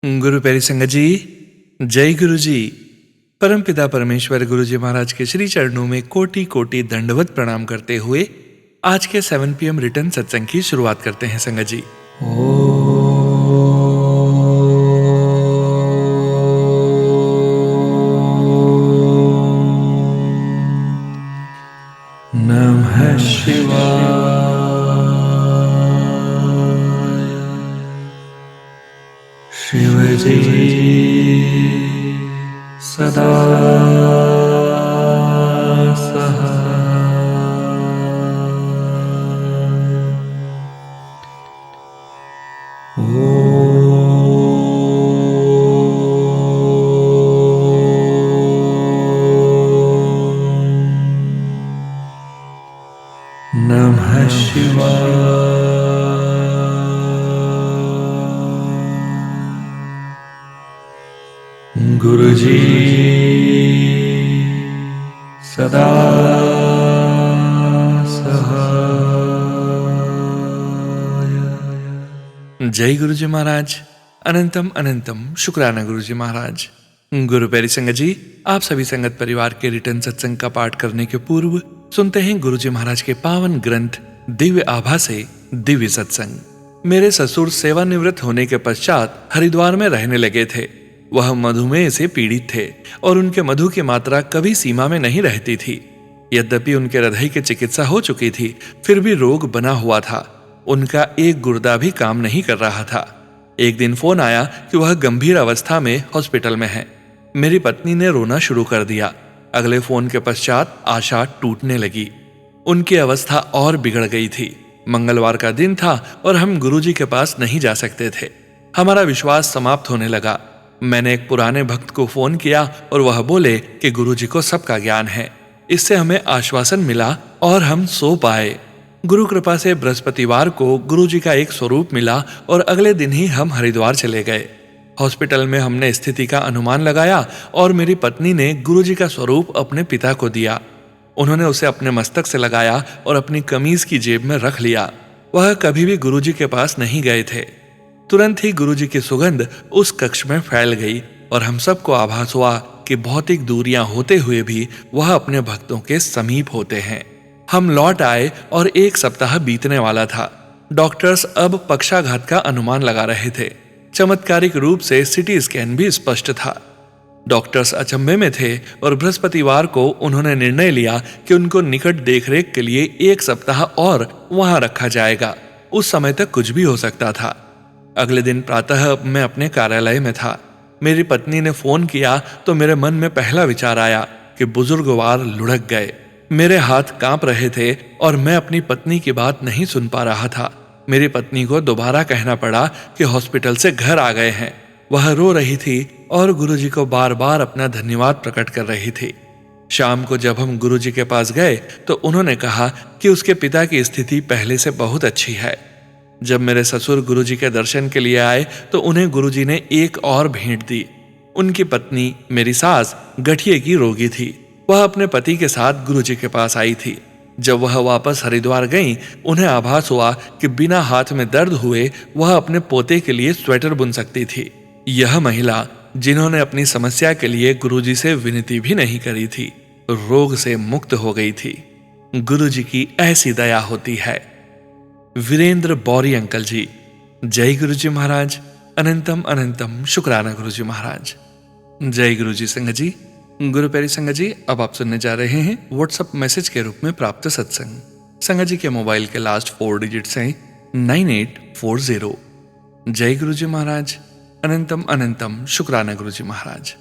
गुरु प्यारी संगत जी, जय गुरु जी। परमपिता परमेश्वर गुरु जी महाराज के श्री चरणों में कोटि कोटि दंडवत प्रणाम करते हुए आज के 7 PM रिटर्न सत्संग की शुरुआत करते हैं संगत जी। नमः शिवाय। शिव जी सदा सहाय। नमः शिवाय। गुरु जी सदा सहाय। जय गुरु जी महाराज। अनंतम अनंतम शुक्राना गुरु जी महाराज। गुरु प्यारी संगत जी, आप सभी संगत परिवार के रिटर्न सत्संग का पाठ करने के पूर्व सुनते हैं गुरु जी महाराज के पावन ग्रंथ दिव्य आभा से दिव्य सत्संग। मेरे ससुर सेवानिवृत्त होने के पश्चात हरिद्वार में रहने लगे थे। वह मधुमेह से पीड़ित थे और उनके मधु की मात्रा कभी सीमा में नहीं रहती थी। यद्यपि उनके हृदय की चिकित्सा हो चुकी थी, फिर भी रोग बना हुआ था। उनका एक गुर्दा भी काम नहीं कर रहा था। एक दिन फोन आया कि वह गंभीर अवस्था में हॉस्पिटल में है। मेरी पत्नी ने रोना शुरू कर दिया। अगले फोन के पश्चात आशा टूटने लगी। उनकी अवस्था और बिगड़ गई थी। मंगलवार का दिन था और हम गुरुजी के पास नहीं जा सकते थे। हमारा विश्वास समाप्त होने लगा। मैंने एक पुराने भक्त को फोन किया और वह बोले कि गुरुजी को सबका ज्ञान है। इससे हमें आश्वासन मिला और हम सो पाए। गुरु कृपा से बृहस्पतिवार को गुरुजी का एक स्वरूप मिला और अगले दिन ही हम हरिद्वार चले गए। हॉस्पिटल में हमने स्थिति का अनुमान लगाया और मेरी पत्नी ने गुरुजी का स्वरूप अपने पिता को दिया। उन्होंने उसे अपने मस्तक से लगाया और अपनी कमीज की जेब में रख लिया। वह कभी भी गुरुजी के पास नहीं गए थे। तुरंत ही गुरुजी की सुगंध उस कक्ष में फैल गई और हम सबको आभास हुआ कि भौतिक दूरियां होते हुए भी वह अपने भक्तों के समीप होते हैं। हम लौट आए और 1 सप्ताह बीतने वाला था। डॉक्टर्स अब पक्षाघात का अनुमान लगा रहे थे। चमत्कारिक रूप से सिटी स्कैन भी स्पष्ट था। डॉक्टर्स अचंभे में थे और बृहस्पतिवार को उन्होंने निर्णय लिया कि उनको निकट देखरेख के लिए 1 सप्ताह और वहां रखा जाएगा। उस समय तक कुछ भी हो सकता था। अगले दिन प्रातः मैं अपने कार्यालय में था। मेरी पत्नी ने फोन किया तो मेरे मन में पहला विचार आया कि बुजुर्गवार लुढ़क गए। मेरे हाथ कांप रहे थे और मैं अपनी पत्नी की बात नहीं सुन पा रहा था। मेरी पत्नी को दोबारा कहना पड़ा कि हॉस्पिटल से घर आ गए हैं। वह रो रही थी और गुरुजी को बार बार अपना धन्यवाद प्रकट कर रही थी। शाम को जब हम गुरुजी के पास गए तो उन्होंने कहा कि उसके पिता की स्थिति पहले से बहुत अच्छी है। जब मेरे ससुर गुरुजी के दर्शन के लिए आए तो उन्हें गुरुजी ने एक और भेंट दी। उनकी पत्नी मेरी सास गठिए की रोगी थी। वह अपने पति के साथ गुरुजी के पास आई थी। जब वह वापस हरिद्वार गईं, उन्हें आभास हुआ कि बिना हाथ में दर्द हुए वह अपने पोते के लिए स्वेटर बुन सकती थी। यह महिला, जिन्होंने अपनी समस्या के लिए गुरुजी से विनती भी नहीं करी थी, रोग से मुक्त हो गई थी। गुरुजी की ऐसी दया होती है। वीरेंद्र बौरी अंकल जी, जय गुरुजी महाराज। अनंतम अनंतम शुक्राना गुरुजी महाराज। जय गुरुजी संगत जी। गुरु प्यारी संगत जी, अब आप सुनने जा रहे हैं व्हाट्सएप मैसेज के रूप में प्राप्त सत्संग। संगत जी के मोबाइल के लास्ट 4 डिजिट्स हैं 9840। जय गुरुजी महाराज। अनंतम अनंतम शुक्राना गुरुजी महाराज।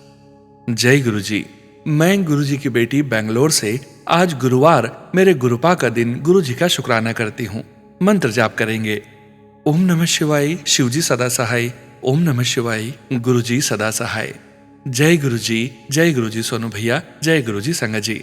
जय गुरुजी। मैं गुरुजी की बेटी बेंगलोर से आज गुरुवार मेरे गुरुपा का दिन गुरुजी का शुक्राना करती हूँ। मंत्र जाप करेंगे। ओम नमः शिवाय, शिवजी सदा सहाय। ओम नमः शिवाय, गुरुजी सदा सहाय। जय गुरुजी, जय गुरुजी सोनू भैया, जय गुरुजी संगत जी।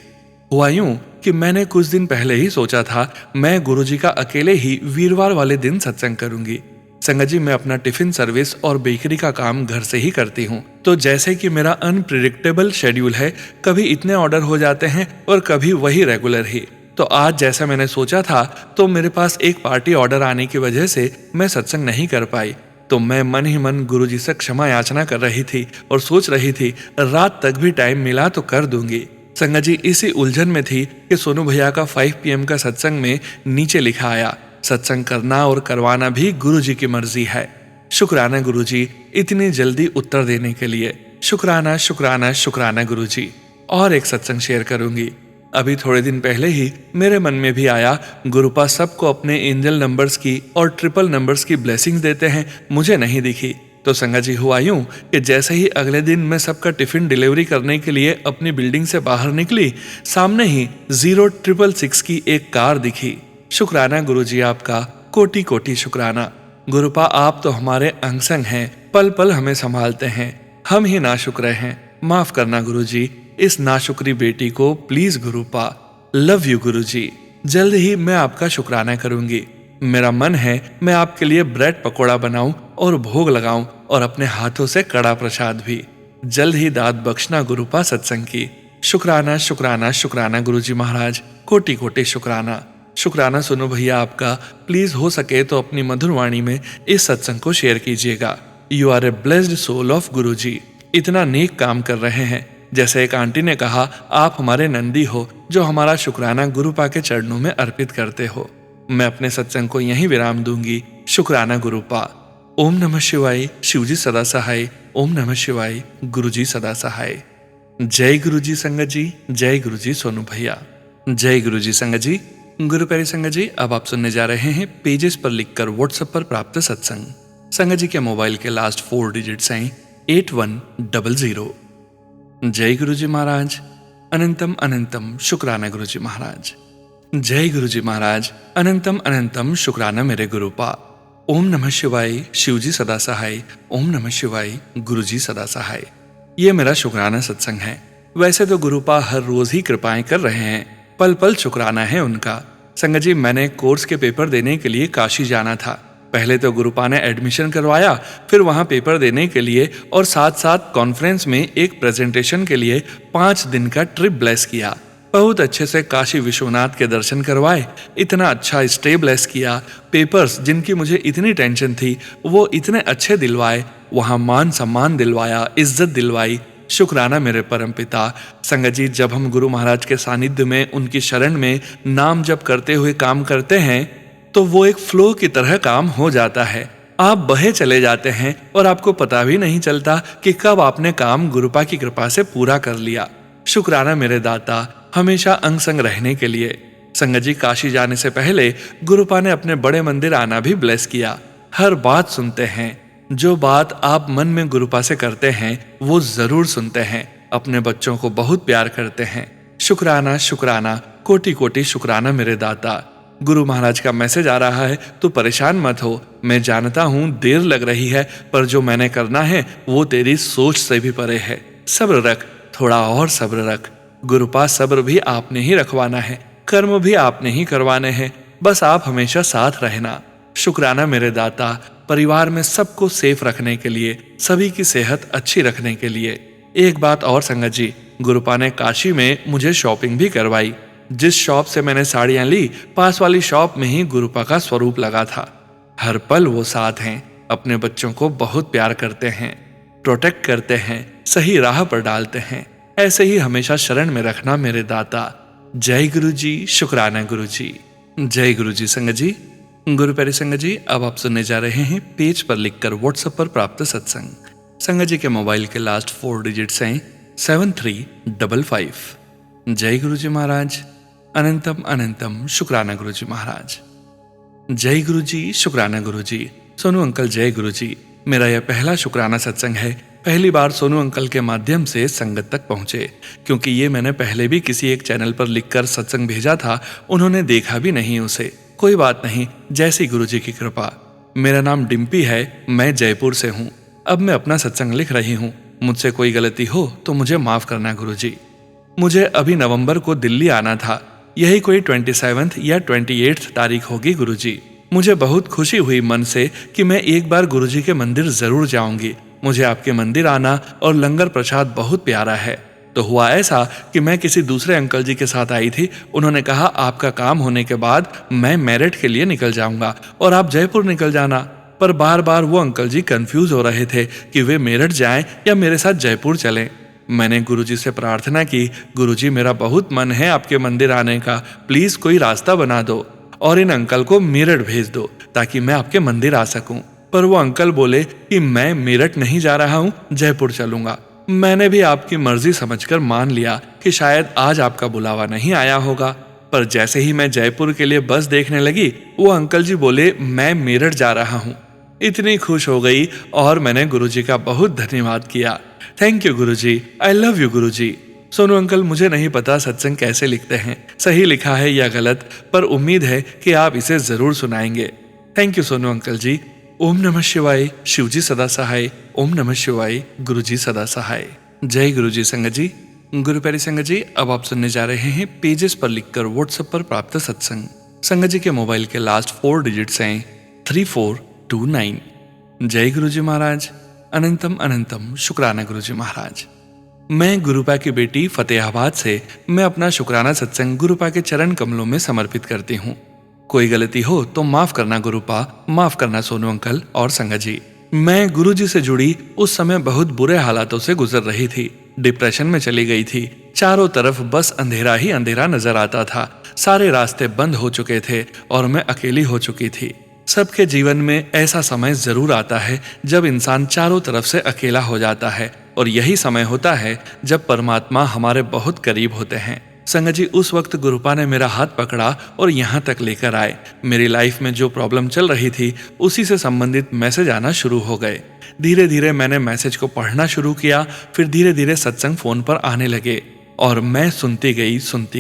हुआ यूं कि मैंने कुछ दिन पहले ही सोचा था मैं गुरुजी का अकेले ही वीरवार वाले दिन सत्संग करूंगी। संगत जी, मैं अपना टिफिन सर्विस और बेकरी का काम घर से ही करती हूँ, तो जैसे कि मेरा अनप्रिडिक्टेबल शेड्यूल है, कभी इतने ऑर्डर हो जाते हैं और कभी वही रेगुलर ही। तो आज जैसा मैंने सोचा था तो मेरे पास एक पार्टी ऑर्डर आने की वजह से मैं सत्संग नहीं कर पाई। तो मैं मन ही मन गुरुजी से क्षमा याचना कर रही थी और सोच रही थी रात तक भी टाइम मिला तो कर दूंगी। संगत जी इसी उलझन में थी कि सोनू भैया का 5 PM का सत्संग में नीचे लिखा आया, सत्संग करना और करवाना भी गुरुजी की मर्जी है। शुक्राना गुरुजी इतनी जल्दी उत्तर देने के लिए। शुक्राना शुक्राना शुक्राना गुरुजी। और एक सत्संग शेयर करूंगी। अभी थोड़े दिन पहले ही मेरे मन में भी आया, गुरुपा सबको अपने एंजल नंबर्स की और ट्रिपल नंबर्स की ब्लेसिंग देते हैं, मुझे नहीं दिखी। तो संगत जी हुआ यूं कि जैसे ही अगले दिन मैं सबका टिफिन डिलीवरी करने के लिए अपनी बिल्डिंग से बाहर निकली, सामने ही 0666 की एक कार दिखी। शुक्राना गुरुजी आपका, कोटि कोटि शुक्राना। गुरुपा आप तो हमारे अंग संग हैं, पल पल हमें संभालते हैं, हम ही नाशुक्र हैं, माफ करना गुरुजी इस नाशुक्री बेटी को प्लीज गुरुपा। लव यू गुरुजी। जल्द ही मैं आपका शुक्राना करूंगी। मेरा मन है मैं आपके लिए ब्रेड पकोड़ा बनाऊं और भोग लगाऊं और अपने हाथों से कड़ा प्रसाद भी। जल्द ही दाद बख्शना गुरुपा सत्संग की। शुक्राना शुक्राना शुक्राना गुरुजी महाराज, कोटि कोटि शुक्राना। शुक्राना सोनू भैया आपका, प्लीज हो सके तो अपनी मधुर वाणी में इस सत्संग को शेयर कीजिएगा। You are a blessed soul of Guruji. इतना नेक काम कर रहे हैं। जैसे एक आंटी ने कहा, आप हमारे नंदी हो जो हमारा शुक्राना गुरुपा के चरणों में अर्पित करते हो। मैं अपने सत्संग को यहीं विराम दूंगी। शुक्राना गुरुपा। ओम नमः शिवाय। शिवजी सदा सहाय। ओम नमः शिवाय। गुरुजी सदा सहाय। जय गुरुजी संगत जी। जय गुरुजी सोनू भैया। जय गुरुजी संगत जी। गुरु प्यारी संगत जी, अब आप सुनने जा रहे हैं पेजेस पर लिखकर व्हाट्सएप पर प्राप्त सत्संग। संगत जी के मोबाइल के लास्ट 4 डिजिट्स हैं 8100। जय गुरुजी महाराज। अनंतम अनंतम शुक्राना गुरुजी महाराज। जय गुरुजी महाराज। अनंतम अनंतम शुक्राना मेरे गुरुपा। ओम नमः शिवाय। शिवजी सदा सहाय। ओम नमः शिवाय। गुरुजी सदा सहाय। ये मेरा शुक्राना सत्संग है। वैसे तो गुरुपा हर रोज ही कृपाएं कर रहे हैं, पल पल शुक्राना है उनका। संगत जी मैंने कोर्स के पेपर देने के लिए काशी जाना था। पहले तो गुरुपा ने एडमिशन करवाया, फिर वहां पेपर देने के लिए और साथ साथ कॉन्फ्रेंस में एक प्रेजेंटेशन के लिए 5 दिन का ट्रिप ब्लेस किया। बहुत अच्छे से काशी विश्वनाथ के दर्शन करवाए, इतना अच्छा स्टे ब्लेस किया। पेपर्स जिनकी मुझे इतनी टेंशन थी वो इतने अच्छे दिलवाए, वहां मान सम्मान दिलवाया, इज्जत दिलवाई। शुक्राना मेरे परम पिता। संगत जी जब हम गुरु महाराज के सानिध्य में उनकी शरण में नाम जप करते हुए काम करते हैं तो वो एक फ्लो की तरह काम हो जाता है। आप बहे चले जाते हैं और आपको पता भी नहीं चलता कि कब आपने काम गुरुपा की कृपा से पूरा कर लिया। शुक्राना मेरे दाता, हमेशा अंग संग रहने के लिए। संगत जी काशी जाने से पहले गुरुपा ने अपने बड़े मंदिर आना भी ब्लेस किया। हर बात सुनते हैं, जो बात आप मन में गुरुपा से करते हैं वो जरूर सुनते हैं। अपने बच्चों को बहुत प्यार करते हैं। शुक्राना शुक्राना कोटि कोटि शुक्राना मेरे दाता। गुरु महाराज का मैसेज आ रहा है तो परेशान मत हो। मैं जानता हूँ देर लग रही है, पर जो मैंने करना है वो तेरी सोच से भी परे है। सब्र रख, थोड़ा और सब्र रख। गुरुपा सब्र भी आपने ही रखवाना है, कर्म भी आपने ही करवाने हैं, बस आप हमेशा साथ रहना। शुक्राना मेरे दाता, परिवार में सबको सेफ रखने के लिए, सभी की सेहत अच्छी रखने के लिए। एक बात और संगत जी, गुरुपा ने काशी में मुझे शॉपिंग भी करवाई। जिस शॉप से मैंने साड़ियां ली, पास वाली शॉप में ही गुरुपा का स्वरूप लगा था। हर पल वो साथ हैं, अपने बच्चों को बहुत प्यार करते हैं, प्रोटेक्ट करते हैं, सही राह पर डालते हैं। ऐसे ही हमेशा शरण में रखना मेरे दाता। जय गुरु जी। शुक्राना गुरु जी। जय गुरु जी संगत जी। गुरु प्यारे संगत जी, अब आप सुनने जा रहे हैं पेज पर लिखकर व्हाट्सएप पर प्राप्त सत्संग। संगत जी के मोबाइल के लास्ट 4 डिजिट्स हैं 7355। जय गुरु जी महाराज। अनंतम अनंतम शुक्राना गुरु जी महाराज। जय गुरु जी। शुक्राना गुरु जी। सोनू अंकल जय गुरु जी। मेरा यह पहला शुक्राना सत्संग है। पहली बार सोनू अंकल के माध्यम से संगत तक पहुंचे, क्योंकि ये मैंने पहले भी किसी एक चैनल पर लिखकर सत्संग भेजा था, उन्होंने देखा भी नहीं उसे। कोई बात नहीं, जैसी गुरुजी की कृपा। मेरा नाम डिम्पी है, मैं जयपुर से हूँ। अब मैं अपना सत्संग लिख रही हूँ। मुझसे कोई गलती हो तो मुझे माफ करना गुरुजी। मुझे अभी नवंबर को दिल्ली आना था, यही कोई 27 या 28 तारीख होगी गुरुजी। मुझे बहुत खुशी हुई मन से कि मैं एक बार गुरुजी के मंदिर जरूर जाऊंगी। मुझे आपके मंदिर आना और लंगर प्रसाद बहुत प्यारा है। तो हुआ ऐसा कि मैं किसी दूसरे अंकल जी के साथ आई थी। उन्होंने कहा आपका काम होने के बाद मैं मेरठ के लिए निकल जाऊंगा और आप जयपुर निकल जाना। पर बार बार वो अंकल जी कंफ्यूज हो रहे थे कि वे मेरठ जाएं या मेरे साथ जयपुर चलें। मैंने गुरुजी से प्रार्थना की, गुरुजी मेरा बहुत मन है आपके मंदिर आने का, प्लीज कोई रास्ता बना दो और इन अंकल को मेरठ भेज दो ताकि मैं आपके मंदिर आ सकूं। पर वो अंकल बोले कि मैं मेरठ नहीं जा रहा हूं, जयपुर चलूंगा। मैंने भी आपकी मर्जी समझकर मान लिया कि शायद आज आपका बुलावा नहीं आया होगा। पर जैसे ही मैं जयपुर के लिए बस देखने लगी, वो अंकल जी बोले मैं मेरठ जा रहा हूँ। इतनी खुश हो गई और मैंने गुरुजी का बहुत धन्यवाद किया। Thank you Guruji, I love you Guruji. Sonu uncle, मुझे नहीं पता सत्संग कैसे लिखते हैं, सही लिखा है या गलत, पर उम्मीद है कि आप इसे जरूर सुनाएंगे। थैंक यू सोनू अंकल जी। ओम नमः शिवाय, शिवजी सदा सहाय। ओम नमः शिवाय, गुरुजी सदा सहाय। जय गुरुजी संगत जी। गुरु प्यारी संगत जी, अब आप सुनने जा रहे हैं पेजेस पर लिखकर व्हाट्सएप पर प्राप्त सत्संग। संगत जी के मोबाइल के लास्ट 4 डिजिट्स हैं 3429। जय गुरुजी महाराज। अनंतम अनंतम शुक्राना गुरुजी महाराज। मैं गुरुपा की बेटी फतेहाबाद से मैं अपना शुक्राना सत्संग गुरुपा के चरण कमलों में समर्पित करती हूँ। कोई गलती हो तो माफ करना गुरुपा, माफ करना सोनू अंकल और संगत जी। मैं गुरुजी से जुड़ी उस समय बहुत बुरे हालातों से गुजर रही थी। डिप्रेशन में चली गई थी। चारों तरफ बस अंधेरा ही अंधेरा नजर आता था। सारे रास्ते बंद हो चुके थे और मैं अकेली हो चुकी थी। सबके जीवन में ऐसा समय जरूर आता है जब इंसान चारों तरफ से अकेला हो जाता है, और यही समय होता है जब परमात्मा हमारे बहुत करीब होते हैं। संगत जी, उस वक्त गुरुपा ने मेरा हाथ पकड़ा और यहाँ तक लेकर आए। मेरी लाइफ में जो प्रॉब्लम चल रही थी उसी से संबंधित मैसेज आना शुरू हो गए। धीरे धीरे मैंने मैसेज को पढ़ना शुरू किया, फिर धीरे धीरे सत्संग फोन पर आने लगे और मैं सुनती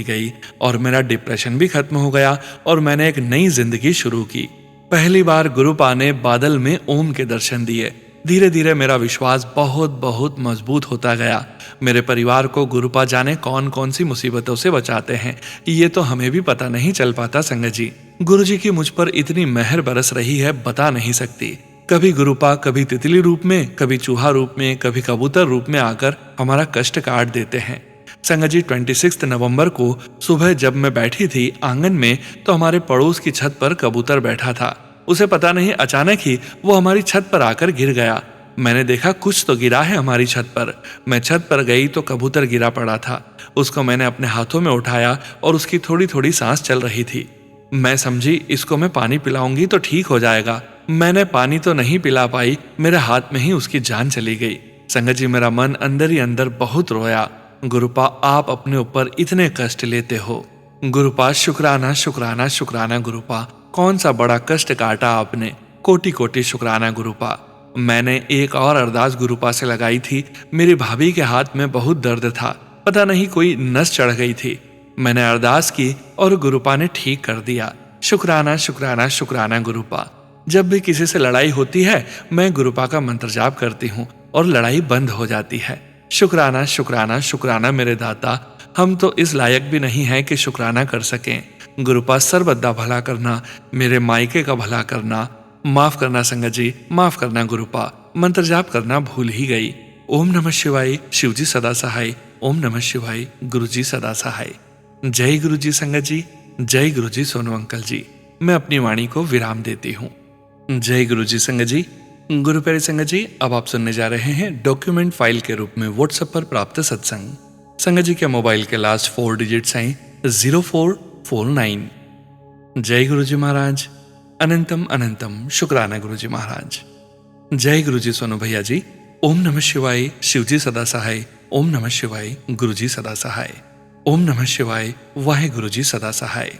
गई और मेरा डिप्रेशन भी खत्म हो गया और मैंने एक नई जिंदगी शुरू की। पहली बार गुरुपा ने बादल में ओम के दर्शन दिए। धीरे धीरे मेरा विश्वास बहुत बहुत मजबूत होता गया। मेरे परिवार को गुरुपा जाने कौन कौन सी मुसीबतों से बचाते हैं, ये तो हमें भी पता नहीं चल पाता संगत जी। गुरुजी की मुझ पर इतनी मेहर बरस रही है, बता नहीं सकती। कभी गुरुपा, कभी तितली रूप में, कभी चूहा रूप में, कभी कबूतर रूप में आकर हमारा कष्ट काट देते हैं। संगत जी, 26 नवंबर को सुबह जब मैं बैठी थी आंगन में, तो हमारे पड़ोस की छत पर कबूतर बैठा था। उसे पता नहीं, अचानक ही वो हमारी छत पर आकर गिर गया। मैंने देखा कुछ तो गिरा है हमारी छत पर। मैं छत पर गई तो कबूतर गिरा पड़ा था। उसको मैंने अपने हाथों में उठाया और उसकी थोड़ी थोड़ी सांस चल रही थी। मैं समझी इसको मैं पानी पिलाऊंगी तो ठीक हो जाएगा। मैंने पानी तो नहीं पिला पाई, मेरे हाथ में ही उसकी जान चली गई। संगत जी, मेरा मन अंदर ही अंदर बहुत रोया। गुरुपा, आप अपने ऊपर इतने कष्ट लेते हो। गुरुपा, शुक्राना शुक्राना शुक्राना गुरुपा, कौन सा बड़ा कष्ट काटा आपने। कोटि कोटि शुक्राना गुरुपा। मैंने एक और अरदास गुरुपा से लगाई थी। मेरी भाभी के हाथ में बहुत दर्द था, पता नहीं कोई नस चढ़ गई थी। मैंने अरदास की और गुरुपा ने ठीक कर दिया। शुक्राना शुक्राना शुक्राना गुरुपा। जब भी किसी से लड़ाई होती है, मैं गुरुपा का मंत्र जाप करती हूँ और लड़ाई बंद हो जाती है। शुक्राना शुक्राना शुक्राना मेरे दाता। हम तो इस लायक भी नहीं है कि शुक्राना कर सकें। गुरुपा, सर्वदा भला करना, मेरे मायके का भला करना। माफ करना संगत जी, माफ करना गुरुपा। मंत्र जाप करना भूल ही गई। ओम नमः शिवाय, शिवजी सदा सहाय। ओम नमः शिवाय, गुरुजी सदा सहाय। जय गुरुजी संगत जी। जय गुरुजी सोनू अंकल जी। मैं अपनी वाणी को विराम देती हूँ। जय गुरुजी संगत जी। गुरु प्यारे संगत जी, अब आप सुनने जा रहे हैं डॉक्यूमेंट फाइल के रूप में व्हाट्सएप पर प्राप्त सत्संग। संगत जी के मोबाइल के लास्ट 4 डिजिट्स हैं 0449। जय गुरुजी महाराज। अनंतम अनंतम शुक्राना गुरुजी महाराज। जय गुरुजी सोनू भैया जी। ओम नमः शिवाय, शिवजी सदा सहाय। ओम नमः शिवाय, गुरुजी सदा सहाय। ओम नमः शिवाय, वाहे गुरुजी सदा सहाय।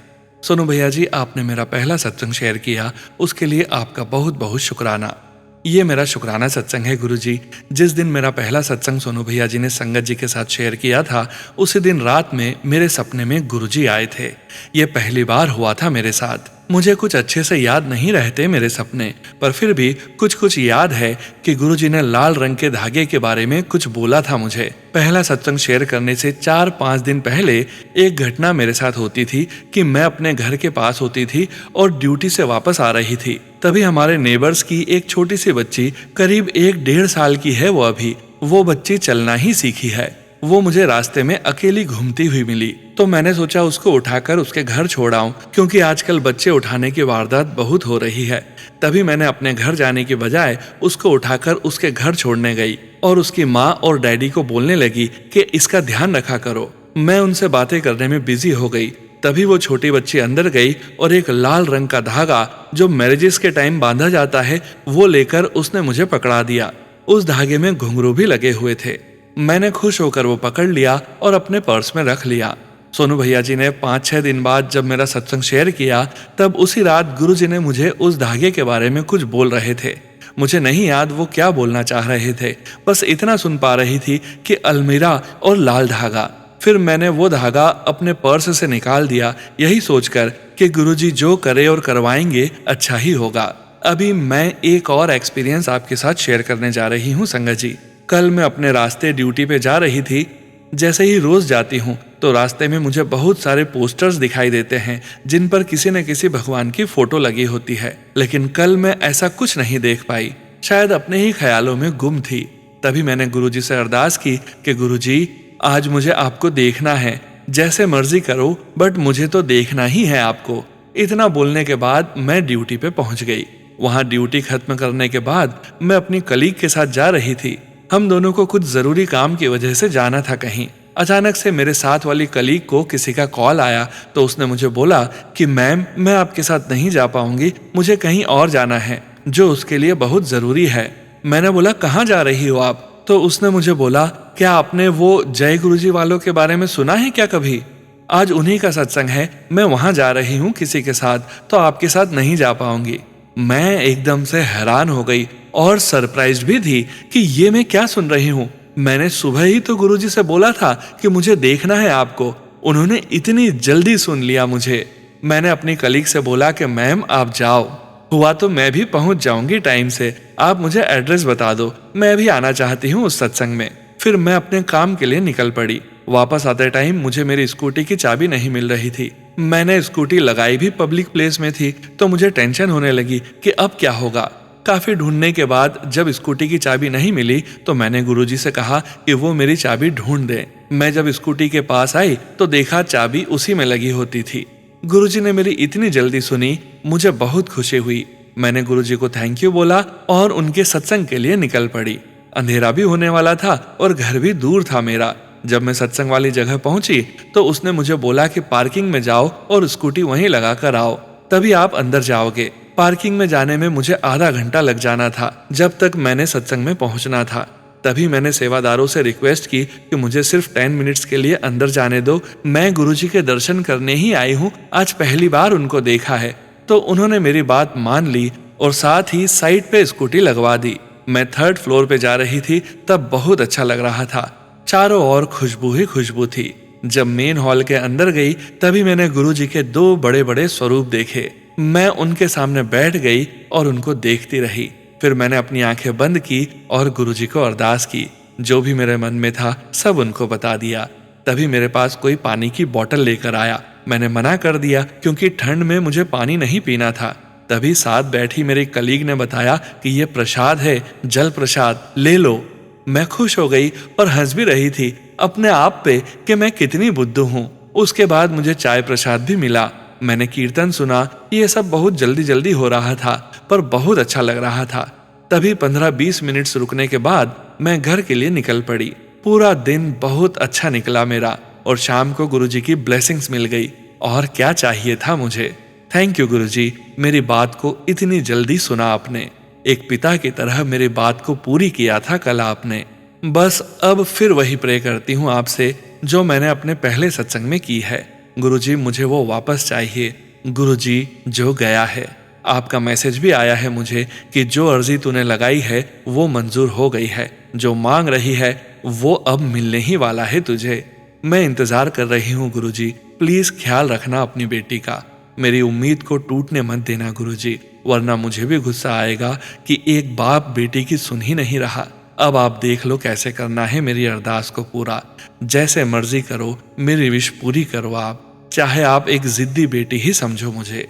सोनू भैया जी, आपने मेरा पहला सत्संग शेयर किया, उसके लिए आपका बहुत बहुत शुक्राना। ये मेरा शुक्राना सत्संग है गुरुजी। जिस दिन मेरा पहला सत्संग सोनू भैया जी ने संगत जी के साथ शेयर किया था, उसी दिन रात में मेरे सपने में गुरुजी आए थे। ये पहली बार हुआ था मेरे साथ। मुझे कुछ अच्छे से याद नहीं रहते मेरे सपने, पर फिर भी कुछ कुछ याद है कि गुरुजी ने लाल रंग के धागे के बारे में कुछ बोला था मुझे। पहला सत्संग शेयर करने से 4-5 दिन पहले एक घटना मेरे साथ होती थी कि मैं अपने घर के पास होती थी और ड्यूटी से वापस आ रही थी। तभी हमारे नेबर्स की एक छोटी सी बच्ची, करीब 1-1.5 साल की है वो अभी, वो बच्ची चलना ही सीखी है। वो मुझे रास्ते में अकेली घूमती हुई मिली तो मैंने सोचा उसको उठाकर उसके घर छोड़ आऊं, क्योंकि आजकल बच्चे उठाने की वारदात बहुत हो रही है। तभी मैंने अपने घर जाने की बजाय उसको उठाकर उसके घर छोड़ने गई और उसकी माँ और डैडी को बोलने लगी कि इसका ध्यान रखा करो। मैं उनसे बातें करने में बिजी हो गई। तभी वो छोटी बच्ची अंदर गई और एक लाल रंग का धागा जो मैरिजेस के टाइम बांधा जाता है वो लेकर उसने मुझे पकड़ा दिया। उस धागे में घुंघरू भी लगे हुए थे। मैंने खुश होकर वो पकड़ लिया और अपने पर्स में रख लिया। सोनू भैया जी ने 5-6 दिन बाद जब मेरा सत्संग शेयर किया, तब उसी रात गुरुजी ने मुझे उस धागे के बारे में कुछ बोल रहे थे। मुझे नहीं याद वो क्या बोलना चाह रहे थे, बस इतना सुन पा रही थी कि अलमीरा और लाल धागा। फिर मैंने वो धागा अपने पर्स से निकाल दिया, यही सोचकर कि गुरुजी जो करे और करवाएंगे अच्छा ही होगा। अभी मैं एक और एक्सपीरियंस आपके साथ शेयर करने जा रही हूँ संगत जी। कल मैं अपने रास्ते ड्यूटी पे जा रही थी। जैसे ही रोज जाती हूँ तो रास्ते में मुझे बहुत सारे पोस्टर्स दिखाई देते हैं जिन पर किसी न किसी भगवान की फोटो लगी होती है, लेकिन कल मैं ऐसा कुछ नहीं देख पाई, शायद अपने ही ख्यालों में गुम थी। तभी मैंने गुरुजी से अरदास की कि गुरुजी आज मुझे आपको देखना है, जैसे मर्जी करो बट मुझे तो देखना ही है आपको। इतना बोलने के बाद मैं ड्यूटी पे पहुंच गई। वहां ड्यूटी खत्म करने के बाद मैं अपनी कलीग के साथ जा रही थी। हम दोनों को कुछ जरूरी काम की वजह से जाना था कहीं। अचानक से मेरे साथ वाली कलीग को किसी का कॉल आया तो उसने मुझे बोला कि मैम मैं आपके साथ नहीं जा पाऊंगी, मुझे कहीं और जाना है जो उसके लिए बहुत जरूरी है। मैंने बोला कहाँ जा रही हो आप? तो उसने मुझे बोला क्या आपने वो जय गुरुजी वालों के बारे में सुना है क्या कभी? आज उन्हीं का सत्संग है, मैं वहां जा रही हूँ किसी के साथ, तो आपके साथ नहीं जा पाऊंगी। मैं एकदम से हैरान हो गई और सरप्राइज्ड भी थी कि ये मैं क्या सुन रही हूँ। मैंने सुबह ही तो गुरुजी से बोला था कि मुझे देखना है आपको, उन्होंने इतनी जल्दी सुन लिया मुझे। मैंने अपनी कलीग से बोला कि मैम आप जाओ, हुआ तो मैं भी पहुंच जाऊंगी टाइम से, आप मुझे एड्रेस बता दो, मैं भी आना चाहती हूँ उस सत्संग में। फिर मैं अपने काम के लिए निकल पड़ी। वापस आते टाइम मुझे मेरी स्कूटी की चाबी नहीं मिल रही थी। मैंने स्कूटी लगाई भी पब्लिक प्लेस में थी, तो मुझे टेंशन होने लगी कि अब क्या होगा। काफी ढूंढने के बाद जब स्कूटी की चाबी नहीं मिली तो मैंने गुरुजी से कहा कि वो मेरी चाबी ढूंढ दे। मैं जब स्कूटी के पास आई तो देखा चाबी उसी में लगी होती थी। गुरुजी ने मेरी इतनी जल्दी सुनी, मुझे बहुत खुशी हुई। मैंने गुरुजी को थैंक यू बोला और उनके सत्संग के लिए निकल पड़ी। अंधेरा भी होने वाला था और घर भी दूर था मेरा। जब मैं सत्संग वाली जगह पहुंची तो उसने मुझे बोला कि पार्किंग में जाओ और स्कूटी वहीं लगा कर आओ, तभी आप अंदर जाओगे। पार्किंग में जाने में मुझे आधा घंटा लग जाना था, जब तक मैंने सत्संग में पहुंचना था। तभी मैंने सेवादारों से रिक्वेस्ट की कि मुझे सिर्फ 10 मिनट्स के लिए अंदर जाने दो, मैं गुरुजी के दर्शन करने ही आई हूँ, आज पहली बार उनको देखा है। तो उन्होंने मेरी बात मान ली और साथ ही साइड पे स्कूटी लगवा दी। मैं 3rd फ्लोर पे जा रही थी, तब बहुत अच्छा लग रहा था। चारों ओर खुशबू ही खुशबू थी। जब मेन हॉल के अंदर गई तभी मैंने गुरुजी के 2 बड़े बड़े स्वरूप देखे। मैं उनके सामने बैठ गई और उनको देखती रही। फिर मैंने अपनी आंखें बंद की और गुरुजी को अरदास की। जो भी मेरे मन में था सब उनको बता दिया। तभी मेरे पास कोई पानी की बोतल लेकर आया। मैंने मना कर दिया क्योंकि ठंड में मुझे पानी नहीं पीना था। तभी साथ बैठी मेरी कलीग ने बताया कि ये प्रसाद है, जल प्रसाद, ले लो। मैं खुश हो गई और हंस भी रही थी अपने आप पे कि मैं कितनी बुद्धू हूँ। उसके बाद मुझे चाय प्रसाद भी मिला। मैंने कीर्तन सुना। ये सब बहुत जल्दी जल्दी हो रहा था पर बहुत अच्छा लग रहा था। तभी 15-20 मिनट्स रुकने के बाद मैं घर के लिए निकल पड़ी। पूरा दिन बहुत अच्छा निकला मेरा और शाम को गुरुजी की ब्लेसिंग्स मिल गई। और क्या चाहिए था मुझे। थैंक यू गुरुजी, मेरी बात को इतनी जल्दी सुना आपने। एक पिता की तरह मेरी बात को पूरी किया था कल आपने। बस अब फिर वही प्रे करती हूँ आपसे जो मैंने अपने पहले सत्संग में की है। गुरुजी मुझे वो वापस चाहिए। गुरुजी जो गया है, आपका मैसेज भी आया है मुझे कि जो अर्जी तूने लगाई है वो मंजूर हो गई है, जो मांग रही है वो अब मिलने ही वाला है तुझे। मैं इंतजार कर रही हूँ गुरुजी, प्लीज ख्याल रखना अपनी बेटी का। मेरी उम्मीद को टूटने मत देना गुरुजी, वरना मुझे भी गुस्सा आएगा कि एक बाप बेटी की सुन ही नहीं रहा। अब आप देख लो कैसे करना है मेरी अरदास को पूरा। जैसे मर्जी करो, मेरी विश पूरी करो आप, चाहे आप एक जिद्दी बेटी ही समझो मुझे।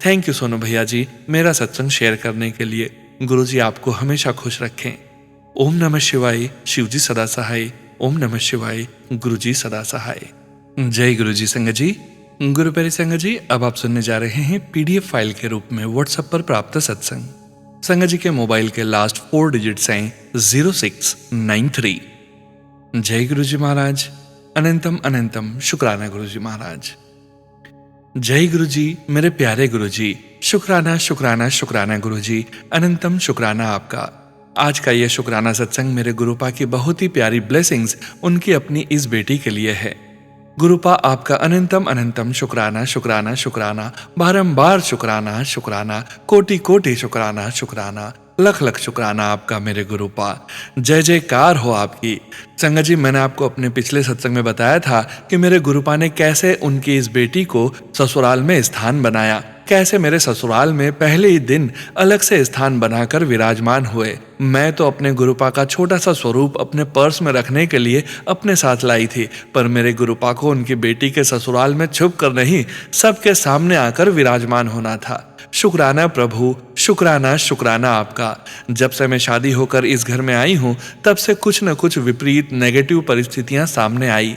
थैंक यू सोनू भैया जी मेरा सत्संग शेयर करने के लिए। गुरुजी आपको हमेशा खुश रखें। ओम नमः शिवाय, शिवजी सदा सहाय। ओम नमः शिवाय, गुरुजी सदा सहाय। जय गुरु जी संगत जी। गुरु प्यारी संगत जी, अब आप सुनने जा रहे हैं पीडीएफ फाइल के रूप में व्हाट्सएप पर प्राप्त सत्संग। संगत जी के मोबाइल के लास्ट 4 डिजिट्स हैं 0693। जय गुरु जी महाराज। अनंतम अनंतम शुक्राना गुरु जी महाराज। जय गुरु जी, मेरे प्यारे गुरु जी। शुक्राना शुक्राना शुक्राना गुरु जी। अनंतम शुक्राना आपका। आज का यह शुक्राना सत्संग मेरे गुरुपा की बहुत ही प्यारी ब्लेसिंग्स उनकी अपनी इस बेटी के लिए है। गुरुपा आपका अनंतम अनंतम शुक्राना शुक्राना शुक्राना, बारंबार शुक्राना शुक्राना, कोटि कोटि शुक्राना शुक्राना, लख लख शुक्राना आपका मेरे गुरुपा। जय जयकार हो आपकी। संगत जी, मैंने आपको अपने पिछले सत्संग में बताया था कि मेरे गुरुपा ने कैसे उनकी इस बेटी को ससुराल में स्थान बनाया, कैसे मेरे ससुराल में पहले ही दिन अलग से स्थान बनाकर विराजमान हुए। मैं तो अपने गुरुपा का छोटा सा स्वरूप अपने पर्स में रखने के लिए अपने साथ लाई थी, पर मेरे गुरुपा को उनकी बेटी के ससुराल में छुप कर नहीं, सबके सामने आकर विराजमान होना था। शुक्राना प्रभु, शुक्राना शुक्राना आपका। जब से मैं शादी होकर इस घर में आई हूँ, तब से कुछ न कुछ विपरीत नेगेटिव परिस्थितियां सामने आई।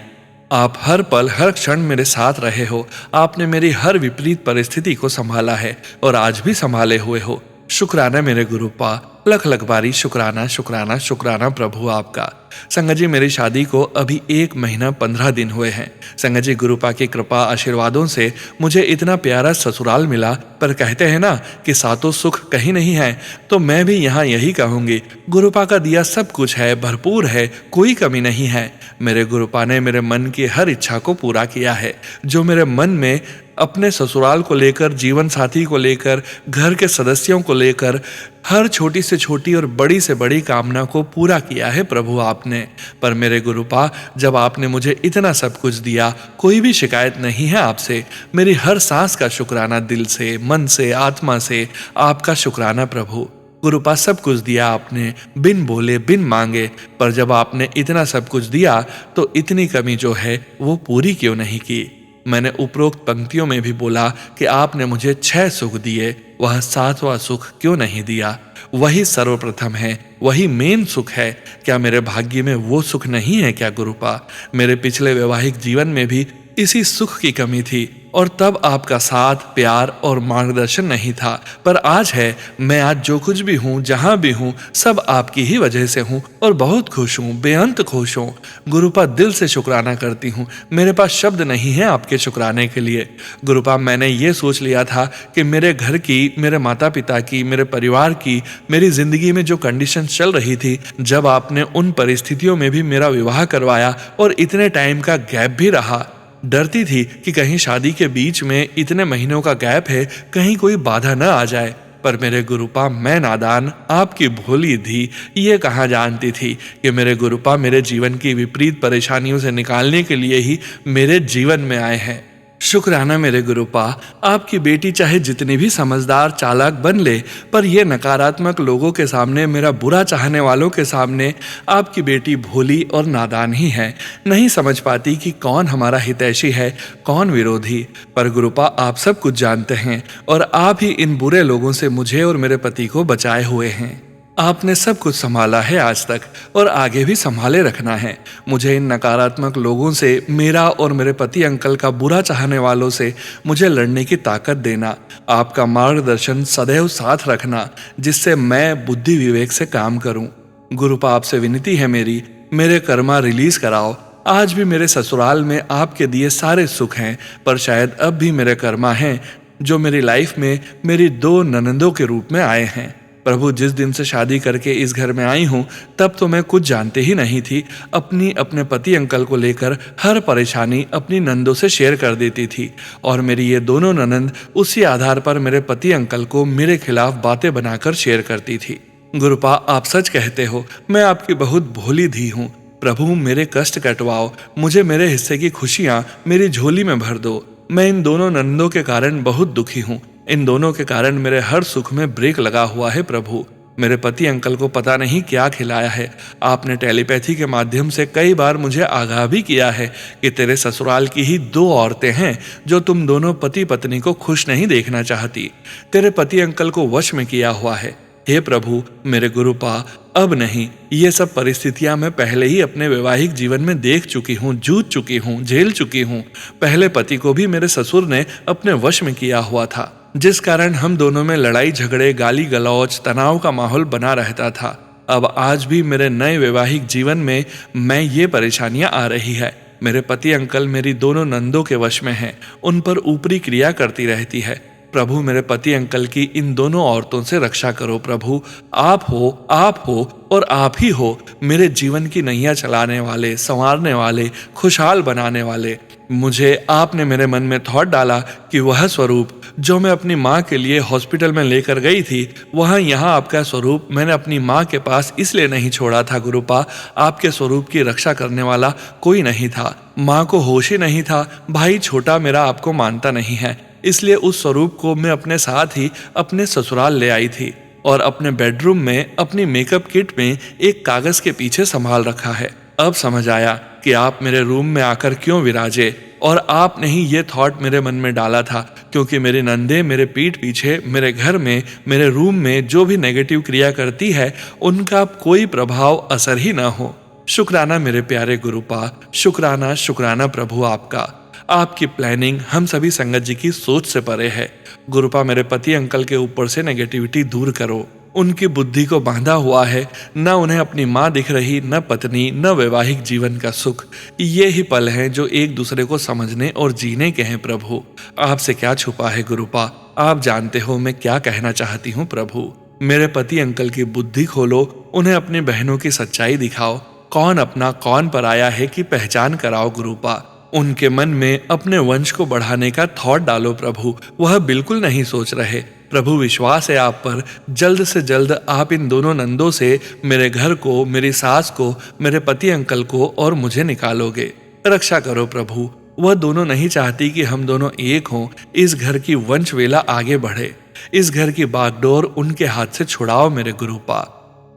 आप हर पल हर क्षण मेरे साथ रहे हो। आपने मेरी हर विपरीत परिस्थिति को संभाला है और आज भी संभाले हुए हो। शुक्राना मेरे गुरुपा, लख लख बारी शुक्राना शुक्राना शुक्राना प्रभु आपका। संगत जी, मेरी शादी को अभी 1 महीना 15 दिन हुए हैं। संगत जी, गुरुपा की कृपा आशीर्वादों से मुझे इतना प्यारा ससुराल मिला, पर कहते हैं ना कि सातों सुख कहीं नहीं है, तो मैं भी यहाँ यही कहूंगी, गुरुपा का दिया सब कुछ है, भरपूर है, कोई कमी नहीं है। मेरे गुरुपा ने मेरे मन की हर इच्छा को पूरा किया है। जो मेरे मन में अपने ससुराल को लेकर, जीवन साथी को लेकर, घर के सदस्यों को लेकर, हर छोटी से छोटी और बड़ी से बड़ी कामना को पूरा किया है प्रभु आपने। पर मेरे गुरुपा, जब आपने मुझे इतना सब कुछ दिया, कोई भी शिकायत नहीं है आपसे। मेरी हर सांस का शुक्राना दिल से, मन से, आत्मा से आपका शुक्राना प्रभु। गुरुपा, सब कुछ दिया आपने, बिन बोले बिन मांगे, पर जब आपने इतना सब कुछ दिया तो इतनी कमी जो है वो पूरी क्यों नहीं की। मैंने उपरोक्त पंक्तियों में भी बोला कि आपने मुझे 6 सुख दिए, वह 7वां सुख क्यों नहीं दिया। वही सर्वप्रथम है, वही मेन सुख है। क्या मेरे भाग्य में वो सुख नहीं है क्या गुरुपा? मेरे पिछले वैवाहिक जीवन में भी इसी सुख की कमी थी और तब आपका साथ, प्यार और मार्गदर्शन नहीं था, पर आज है। मैं आज जो कुछ भी हूँ, जहाँ भी हूँ, सब आपकी ही वजह से हूँ और बहुत खुश हूँ, बेअंत खुश हूँ। गुरुपा, दिल से शुक्राना करती हूँ। मेरे पास शब्द नहीं है आपके शुक्राने के लिए। गुरुपा, मैंने ये सोच लिया था कि मेरे घर की, मेरे माता पिता की, मेरे परिवार की, मेरी जिंदगी में जो कंडीशन चल रही थी, जब आपने उन परिस्थितियों में भी मेरा विवाह करवाया और इतने टाइम का गैप भी रहा, डरती थी कि कहीं शादी के बीच में इतने महीनों का गैप है, कहीं कोई बाधा न आ जाए। पर मेरे गुरुपा, मैं नादान, आपकी भोली थी, ये कहाँ जानती थी कि मेरे गुरुपा मेरे जीवन की विपरीत परेशानियों से निकालने के लिए ही मेरे जीवन में आए हैं। शुक्राना मेरे गुरुपा। आपकी बेटी चाहे जितनी भी समझदार चालाक बन ले, पर यह नकारात्मक लोगों के सामने, मेरा बुरा चाहने वालों के सामने, आपकी बेटी भोली और नादान ही है। नहीं समझ पाती कि कौन हमारा हितैषी है, कौन विरोधी। पर गुरुपा, आप सब कुछ जानते हैं और आप ही इन बुरे लोगों से मुझे और मेरे पति को बचाए हुए हैं। आपने सब कुछ संभाला है आज तक और आगे भी संभाले रखना है। मुझे इन नकारात्मक लोगों से, मेरा और मेरे पति अंकल का बुरा चाहने वालों से मुझे लड़ने की ताकत देना। आपका मार्गदर्शन सदैव साथ रखना, जिससे मैं बुद्धि विवेक से काम करूं। गुरुपा, आपसे विनती है मेरी, मेरे कर्मा रिलीज कराओ। आज भी मेरे ससुराल में आपके दिए सारे सुख हैं, पर शायद अब भी मेरे कर्मा हैं जो मेरी लाइफ में मेरी 2 ननंदों के रूप में आए हैं। प्रभु, जिस दिन से शादी करके इस घर में आई हूँ, तब तो मैं कुछ जानते ही नहीं थी। अपने पति अंकल को लेकर हर परेशानी अपनी नंदों से शेयर कर देती थी और मेरी ये दोनों ननंद उसी आधार पर मेरे पति अंकल को मेरे खिलाफ बातें बनाकर शेयर करती थी। गुरुपा, आप सच कहते हो, मैं आपकी बहुत भोली धी हूँ। प्रभु, मेरे कष्ट कटवाओ, मुझे मेरे हिस्से की खुशियाँ मेरी झोली में भर दो। मैं इन दोनों नंदों के कारण बहुत दुखी हूँ। इन दोनों के कारण मेरे हर सुख में ब्रेक लगा हुआ है प्रभु। मेरे पति अंकल को पता नहीं क्या खिलाया है। आपने टेलीपैथी के माध्यम से कई बार मुझे आगाह भी किया है कि तेरे ससुराल की ही 2 औरतें हैं जो तुम दोनों पति पत्नी को खुश नहीं देखना चाहती। तेरे पति अंकल को वश में किया हुआ है। हे प्रभु मेरे गुरुपा, अब नहीं, ये सब परिस्थितियां मैं पहले ही अपने वैवाहिक जीवन में देख चुकी हूँ, जूझ चुकी हूँ, झेल चुकी हूँ। पहले पति को भी मेरे ससुर ने अपने वश में किया हुआ था, जिस कारण हम दोनों में लड़ाई झगड़े, गाली गलौज, तनाव का माहौल बना रहता था। अब आज भी मेरे नए वैवाहिक जीवन में मैं ये परेशानियां आ रही है। मेरे पति अंकल मेरी दोनों नंदों के वश में हैं, उन पर ऊपरी क्रिया करती रहती है। प्रभु मेरे पति अंकल की इन दोनों औरतों से रक्षा करो प्रभु। आप हो और आप ही हो मेरे जीवन की नैया चलाने वाले, संवारने वाले, खुशहाल बनाने वाले। मुझे आपने मेरे मन में थॉट डाला कि वह स्वरूप जो मैं अपनी माँ के लिए हॉस्पिटल में लेकर गई थी, वह यहाँ आपका स्वरूप मैंने अपनी माँ के पास इसलिए नहीं छोड़ा था गुरुपा, आपके स्वरूप की रक्षा करने वाला कोई नहीं था। माँ को होश ही नहीं था, भाई छोटा मेरा आपको मानता नहीं है, इसलिए उस स्वरूप को मैं अपने साथ ही अपने ससुराल ले आई थी और अपने बेडरूम में अपनी मेकअप किट में एक कागज के पीछे संभाल रखा है। अब समझ आया कि आप मेरे रूम में आकर क्यों विराजे, और आपने ही ये थॉट मेरे मन में डाला था, क्योंकि मेरी नंदे मेरे पीठ पीछे, मेरे घर में, मेरे रूम में जो भी नेगेटिव क्रिया करती है, उनका कोई प्रभाव असर ही ना हो। शुक्राना मेरे प्यारे गुरुपा, शुक्राना शुक्राना प्रभु आपका। आपकी प्लानिंग हम सभी संगत जी की सोच से परे है। गुरुपा मेरे पति अंकल के ऊपर से नेगेटिविटी दूर करो। उनकी बुद्धि को बांधा हुआ है, न उन्हें अपनी माँ दिख रही, न पत्नी, न वैवाहिक जीवन का सुख। ये ही पल हैं जो एक दूसरे को समझने और जीने के हैं प्रभु। आपसे क्या छुपा है गुरुपा, आप जानते हो मैं क्या कहना चाहती हूँ प्रभु। मेरे पति अंकल की बुद्धि खोलो, उन्हें अपनी बहनों की सच्चाई दिखाओ, कौन अपना कौन पराया है कि पहचान कराओ गुरुपा। उनके मन में अपने वंश को बढ़ाने का थॉट डालो प्रभु, वह बिल्कुल नहीं सोच रहे। प्रभु विश्वास है आप पर, जल्द से जल्द आप इन दोनों नंदों से मेरे घर को, मेरी सास को, मेरे पति अंकल को और मुझे निकालोगे। रक्षा करो प्रभु, वह दोनों नहीं चाहती कि हम दोनों एक हों। इस घर की वंश वेला आगे बढ़े, इस घर की बागडोर उनके हाथ से छुड़ाओ मेरे गुरुपा।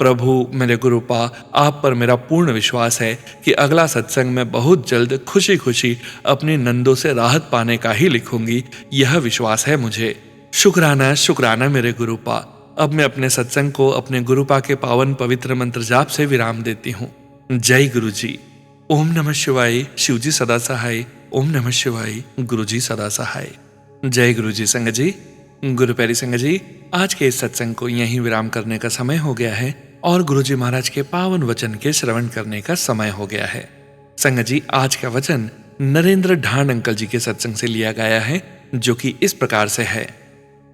प्रभु मेरे गुरुपा, आप पर मेरा पूर्ण विश्वास है कि अगला सत्संग में बहुत जल्द खुशी खुशी अपनी नंदों से राहत पाने का ही लिखूंगी, यह विश्वास है मुझे। शुक्राना शुक्राना मेरे गुरुपा। अब मैं अपने सत्संग को अपने गुरुपा के पावन पवित्र मंत्र जाप से विराम देती हूँ। जय गुरु जी। ओम नमः शिवाय, शिव जी सदा सहाय। ओम नमः शिवाय, गुरु जी सदा सहाय। जय गुरु जी संगत जी। गुरु प्यारी संगत जी, आज के इस सत्संग को यहीं विराम करने का समय हो गया है और गुरु जी महाराज के पावन वचन के श्रवण करने का समय हो गया है। संगत जी, आज का वचन नरेंद्र ढांड अंकल जी के सत्संग से लिया गया है, जो कि इस प्रकार से है।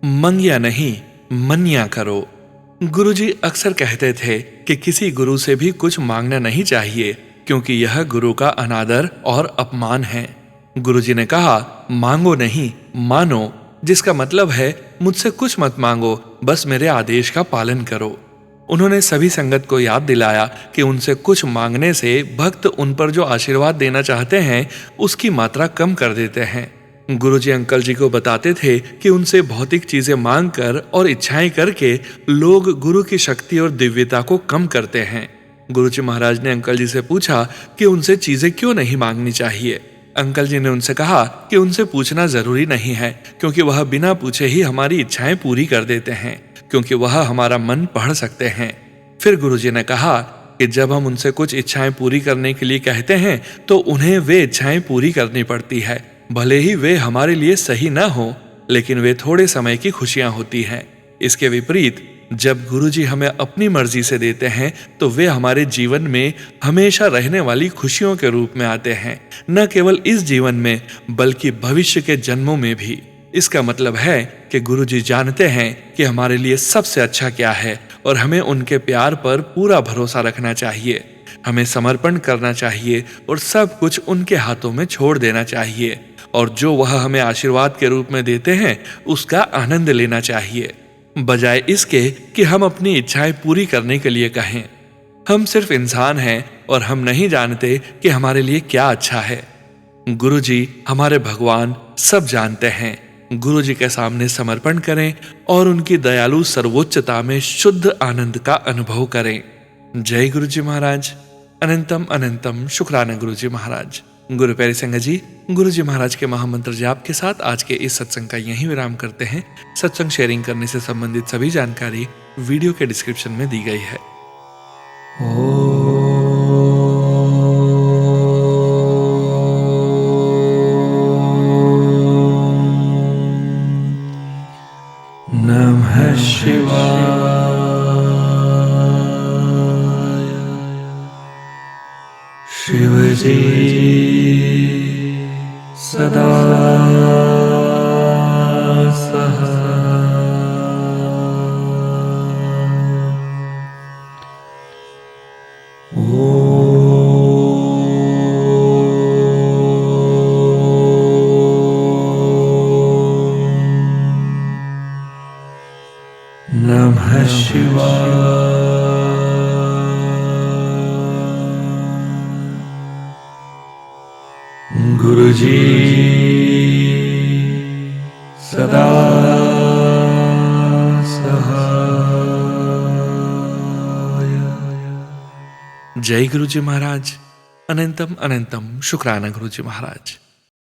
मंगिया नहीं, मनिया करो। गुरु जी अक्सर कहते थे कि किसी गुरु से भी कुछ मांगना नहीं चाहिए, क्योंकि यह गुरु का अनादर और अपमान है। गुरु जी ने कहा, मांगो नहीं मानो, जिसका मतलब है मुझसे कुछ मत मांगो, बस मेरे आदेश का पालन करो। उन्होंने सभी संगत को याद दिलाया कि उनसे कुछ मांगने से भक्त उन पर जो आशीर्वाद देना चाहते हैं उसकी मात्रा कम कर देते हैं। गुरुजी अंकल जी को बताते थे कि उनसे भौतिक चीजें मांगकर और इच्छाएं करके लोग गुरु की शक्ति और दिव्यता को कम करते हैं। गुरुजी महाराज ने अंकल जी से पूछा कि उनसे चीजें क्यों नहीं मांगनी चाहिए। अंकल जी ने उनसे कहा कि उनसे पूछना जरूरी नहीं है, क्योंकि वह बिना पूछे ही हमारी इच्छाएं पूरी कर देते हैं, क्योंकि वह हमारा मन पढ़ सकते हैं। फिर गुरुजी ने कहा कि जब हम उनसे कुछ इच्छाएं पूरी करने के लिए कहते हैं तो उन्हें वे इच्छाएं पूरी करनी पड़ती है, भले ही वे हमारे लिए सही ना हो, लेकिन वे थोड़े समय की खुशियां होती हैं। इसके विपरीत जब गुरुजी हमें अपनी मर्जी से देते हैं तो वे हमारे जीवन में हमेशा रहने वाली खुशियों के रूप में आते हैं, न केवल इस जीवन में बल्कि भविष्य के जन्मों में भी। इसका मतलब है कि गुरुजी जानते हैं कि हमारे लिए सबसे अच्छा क्या है और हमें उनके प्यार पर पूरा भरोसा रखना चाहिए। हमें समर्पण करना चाहिए और सब कुछ उनके हाथों में छोड़ देना चाहिए, और जो वह हमें आशीर्वाद के रूप में देते हैं उसका आनंद लेना चाहिए, बजाय इसके कि हम अपनी इच्छाएं पूरी करने के लिए कहें। हम सिर्फ इंसान हैं और हम नहीं जानते कि हमारे लिए क्या अच्छा है। गुरुजी हमारे भगवान सब जानते हैं। गुरुजी के सामने समर्पण करें और उनकी दयालु सर्वोच्चता में शुद्ध आनंद का अनुभव करें। जय गुरुजी महाराज। अनंतम अनंतम शुक्राना गुरुजी महाराज। गुरु प्यारी संगत जी, गुरु जी महाराज के महामंत्र जाप के साथ आज के इस सत्संग का यहीं विराम करते हैं। सत्संग शेयरिंग करने से संबंधित सभी जानकारी वीडियो के डिस्क्रिप्शन में दी गई है। नमः शिवाय। शिवजी सदा नमः शिवाय। गुरुजी सदा सहाय। जय गुरुजी महाराज। अनंतम अनंतम शुक्राना गुरुजी महाराज।